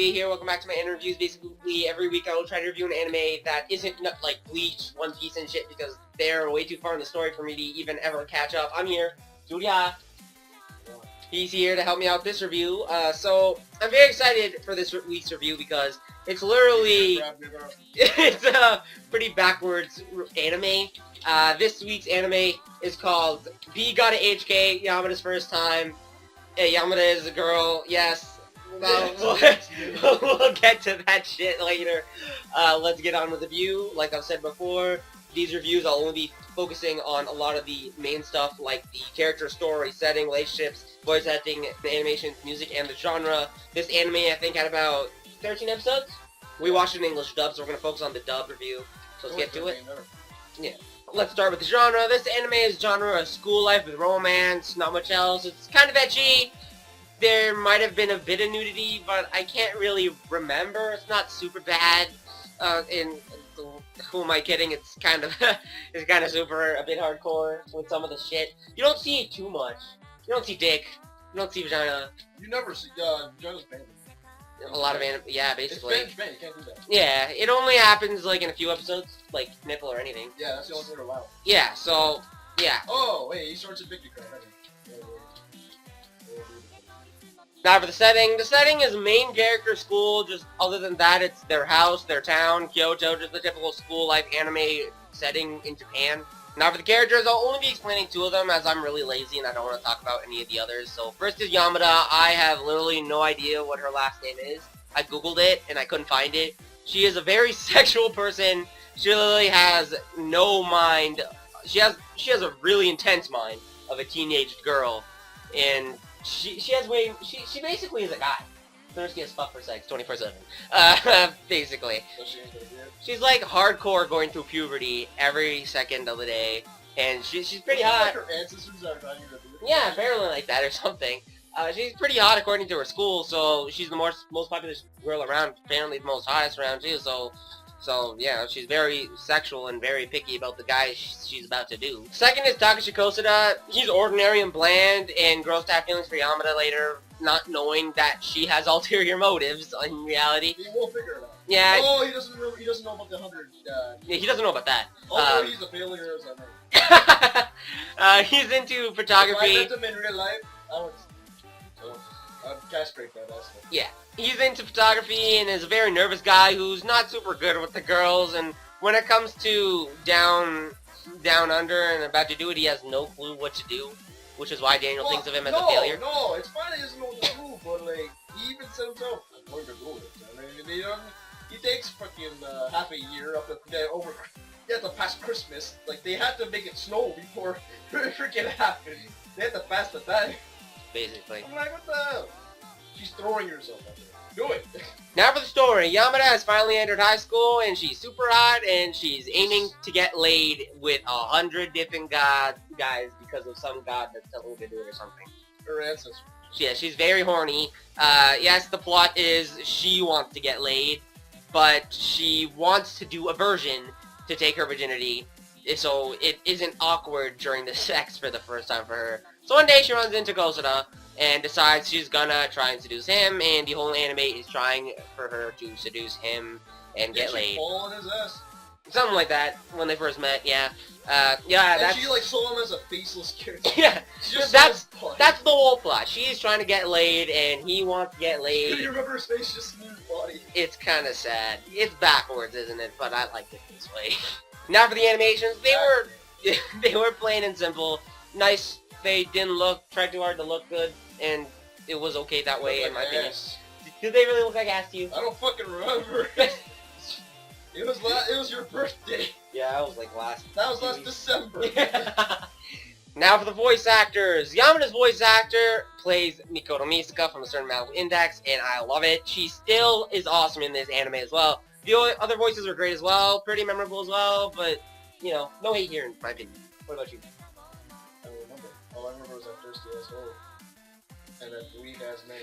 B here. Welcome back to my anime reviews. Basically, every week I will try to review an anime that isn't like Bleach, One Piece, and shit because they're way too far in the story for me to even ever catch up. I'm here, Julia. He's here to help me out with this review. So I'm very excited for this week's review because it's literally it's a pretty backwards anime. This week's anime is called B Gata H Kei, Yamada's first time. Yamada is a girl, yes. We'll get to that shit later. Let's get on with the review. Like I've said before, these reviews I'll only be focusing on a lot of the main stuff like the character, story, setting, relationships, voice acting, the animation, music, and the genre. This anime I think had about 13 episodes. We watched it in English dub, so we're going to focus on the dub review. So let's get to it. Yeah. Let's start with the genre. This anime is genre of school life with romance, not much else. It's kind of ecchi. There might have been a bit of nudity, but I can't really remember. It's not super bad. Who am I kidding? It's kind of super a bit hardcore with some of the shit. You don't see it too much. You don't see dick. You don't see vagina. You never see vagina's banned. A lot of anime, yeah, basically. It's banned. You can't do that. Yeah, it only happens like in a few episodes, like nipple or anything. Yeah, that's the only thing allowed. Yeah, so yeah. Oh, wait, he starts a victory card. Now for the setting. The setting is main character school, just other than that it's their house, their town, Kyoto, just the typical school life anime setting in Japan. Now for the characters, I'll only be explaining two of them as I'm really lazy and I don't want to talk about any of the others. So first is Yamada. I have literally no idea what her last name is. I googled it and I couldn't find it. She is a very sexual person. She literally has no mind. She has a really intense mind of a teenage girl, and she basically is a guy. Thirsty as fuck for sex, 24/7. Basically. So she ain't gonna do it. She's like hardcore going through puberty every second of the day, and she's pretty hot. Like her ancestors are trying to do it. Yeah, apparently like that or something. She's pretty hot according to her school, so she's the most popular girl around, apparently the most hottest around too, so yeah, she's very sexual and very picky about the guy she's about to do. Second is Takashi Kosuda. He's ordinary and bland, and grows to have feelings for Yamada later, not knowing that she has ulterior motives in reality. He won't figure it out. Yeah. Oh, he doesn't know about the 100. Yeah, he doesn't know about that. Oh, he's a failure as a man. He's into photography. If I met him in real life, I would castrate that aspect. Yeah, he's into photography and is a very nervous guy who's not super good with the girls, and when it comes to down under and about to do it, he has no clue what to do, which is why Daniel thinks of him as a failure. No, it's fine he doesn't know what to do, but like, he even said himself, I'm going to do it. I mean, he takes fucking half a year up over. They had to pass Christmas. Like, they had to make it snow before it freaking happened. They had to pass the time. Basically. I'm like, what the hell? She's throwing herself out there. Do it. Now for the story. Yamada has finally entered high school, and she's super hot, and she's aiming to get laid with 100 different guys because of some god that's telling her to do it or something. Her ancestors. Yeah, she's very horny. Yes, the plot is she wants to get laid, but she wants to do a version to take her virginity, so it isn't awkward during the sex for the first time for her. So one day she runs into Kosuda and decides she's gonna try and seduce him, and the whole anime is trying for her to seduce him and get laid. Fall on his ass. Something like that when they first met, yeah. And that's... she like saw him as a faceless character. Yeah, Just that's the whole plot. She's trying to get laid, and he wants to get laid. Do you remember his face just in his body? It's kind of sad. It's backwards, isn't it? But I like it this way. Now for the animations, they were plain and simple. Nice. They didn't try too hard to look good, and it was okay that way, in my opinion. Did they really look like ass to you? I don't fucking remember. It was your birthday. Yeah, it was like That was last December. Now for the voice actors. Yamada's voice actor plays Mikoto Misaka from a certain amount of index, and I love it. She still is awesome in this anime as well. The other voices are great as well, pretty memorable as well, but, you know, no hate here in my opinion. What about you? I don't remember. All I remember was that thirsty asshole. And that weak ass man.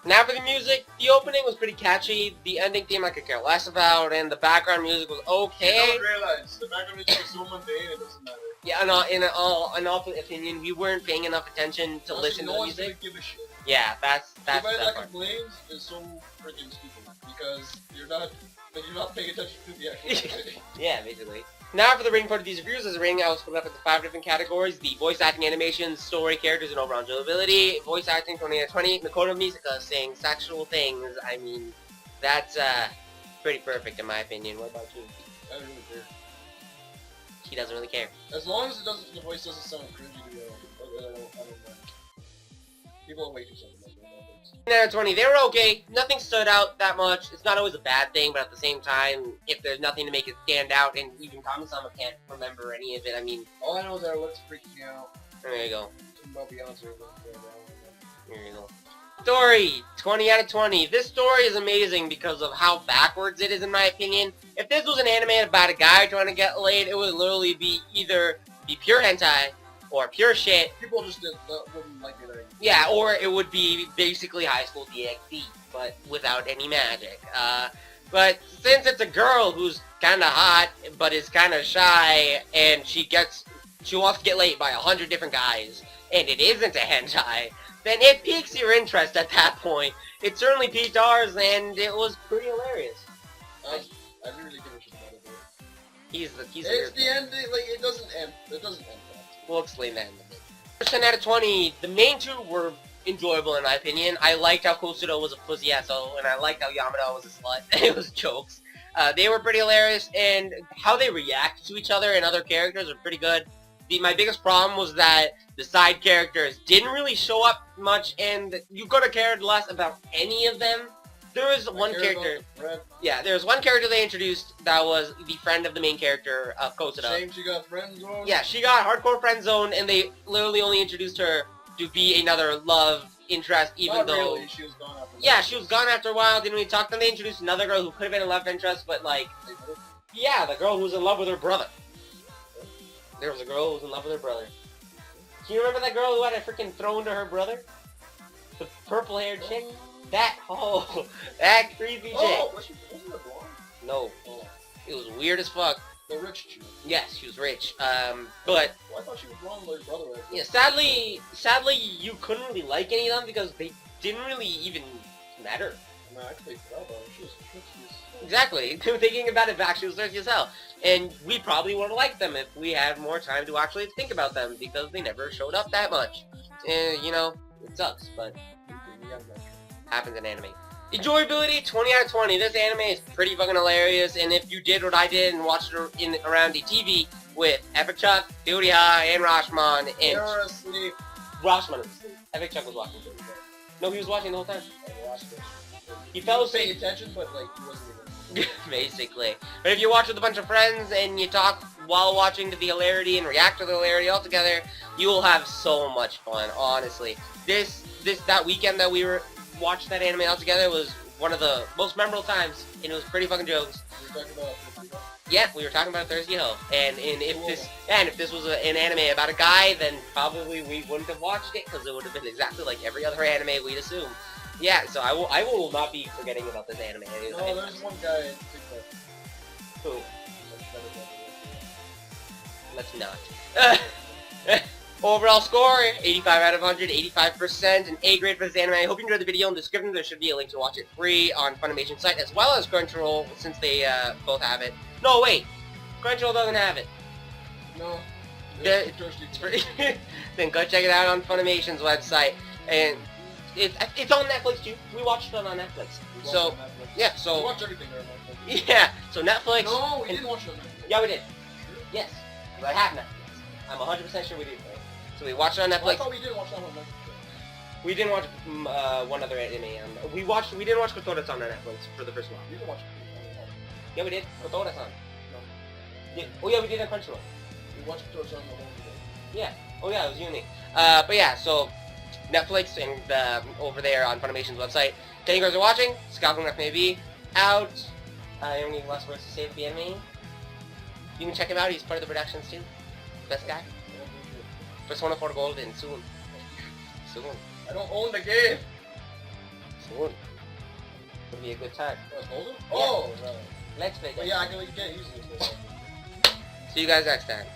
Now for the music, the opening was pretty catchy, the ending theme I could care less about, and the background music was okay. You don't realize the background music is so mundane, it doesn't matter. Yeah, in all opinion, we weren't paying enough attention to listen to the music. No one's gonna give a shit. Yeah, that's Anybody that that part. complains is so freaking stupid because you're not paying attention to the actual music. Yeah, basically. Now for the rating part of these reviews, as a rating I was split up into 5 different categories: the voice acting, animations, story, characters, and overall enjoyability. Voice acting 20 out of 20. Makoto Misaka saying sexual things. I mean, that's pretty perfect in my opinion. What about you? I don't really care. He doesn't really care. As long as the voice doesn't sound cringy to me, I don't mind. People are way too sensitive. 10 out of 20. They were okay. Nothing stood out that much. It's not always a bad thing, but at the same time, if there's nothing to make it stand out, and even Kami-sama can't remember any of it, I mean... All I know is that it looks freaking out. There you go. Something about Beyonce. There you go. Story, 20 out of 20. This story is amazing because of how backwards it is, in my opinion. If this was an anime about a guy trying to get laid, it would literally be either pure hentai or pure shit. People just wouldn't like it. Yeah, or it would be basically high school DxD, but without any magic. But since it's a girl who's kind of hot, but is kind of shy, and she wants to get laid by 100 different guys, and it isn't a hentai, then it piques your interest at that point. It certainly piqued ours, and it was pretty hilarious. I didn't really give a shit about it, though. He's It's the end, like, it doesn't end fast. We'll explain that in a bit. 10 out of 20. The main two were enjoyable in my opinion. I liked how Kosudo was a pussy asshole, and I liked how Yamada was a slut. It was jokes. They were pretty hilarious, and how they react to each other and other characters are pretty good. My biggest problem was that the side characters didn't really show up much, and you could have cared less about any of them. There was one character... Yeah, there was one character they introduced that was the friend of the main character of Kosudo. Shame she got friend zoned? Yeah, she got hardcore friend zoned, and they literally only introduced her to be another love interest, even Not though... really, she was gone after that. Yeah, she was gone after a while, didn't really talk to them. They introduced another girl who could have been a love interest, but like... Yeah, the girl who was in love with her brother. There was a girl who was in love with her brother. Do you remember that girl who had a freaking throne to her brother? The purple-haired chick? That creepy chick. Oh, wasn't it blonde? No. Oh. It was weird as fuck. The rich chick. Yes, she was rich. But... Well, I thought she was blonde like her brother. Yeah, sadly, you couldn't really like any of them because they didn't really even matter. No, I actually forgot about her. She was thirsty. Exactly. Thinking about it back, she was thirsty as hell. And we probably would have liked them if we had more time to actually think about them because they never showed up that much. And, you know, it sucks, but happens in anime. Enjoyability, 20 out of 20. This anime is pretty fucking hilarious, and if you did what I did and watched it around the TV with Epic Chuck, Duria, and Rashomon, and... They were asleep. Rashomon was asleep. Epic Chuck was watching it. No, he was watching the whole time. He fell asleep. Paying attention, but like, he wasn't even... Basically. But if you watch with a bunch of friends and you talk while watching the hilarity and react to the hilarity all together, you will have so much fun, honestly. That weekend that we watched that anime all together was one of the most memorable times, and it was pretty fucking jokes. We were talking about Thursday. Yeah, we were talking about Thursday Hill, and if this was an anime about a guy, then probably we wouldn't have watched it because it would have been exactly like every other anime we'd assume. Yeah, so I will not be forgetting about this anime. No, there's one guy in TikTok. Who? Let's not. Overall score, 85 out of 100, 85%, an A grade for this anime. I hope you enjoyed the video. In the description there should be a link to watch it free on Funimation site, as well as Crunchyroll, since they both have it. No, wait! Crunchyroll doesn't have it. No. It's free. Then go check it out on Funimation's website. And it's on Netflix too. We watched it on Netflix. So, yeah, so... We watched everything there on Netflix. Yeah, so Netflix... No, we didn't watch it on Netflix. Yeah, we did. Yes. I have Netflix. I'm 100% sure we did. So we watched it on Netflix. Well, I thought we did watch that on Netflix. We didn't watch one other anime. We didn't watch Kotora-san on Netflix for the first one. We didn't watch it. Yeah, we did. Kotora-san. No. Yeah. Oh yeah, we did on Crunchyroll. We watched Kotora-san the whole day. Yeah. Oh yeah, it was uni. But yeah, so Netflix and over there on Funimation's website. Thank you guys for watching. Scalping Left may be out. Any last words to say to the anime? You can check him out. He's part of the productions too. Best guy. Persona 4 Gold and soon. Soon. I don't own the game. Soon. Would be a good time. Oh, no. Let's play But that. yeah, I can get easily. See you guys next time.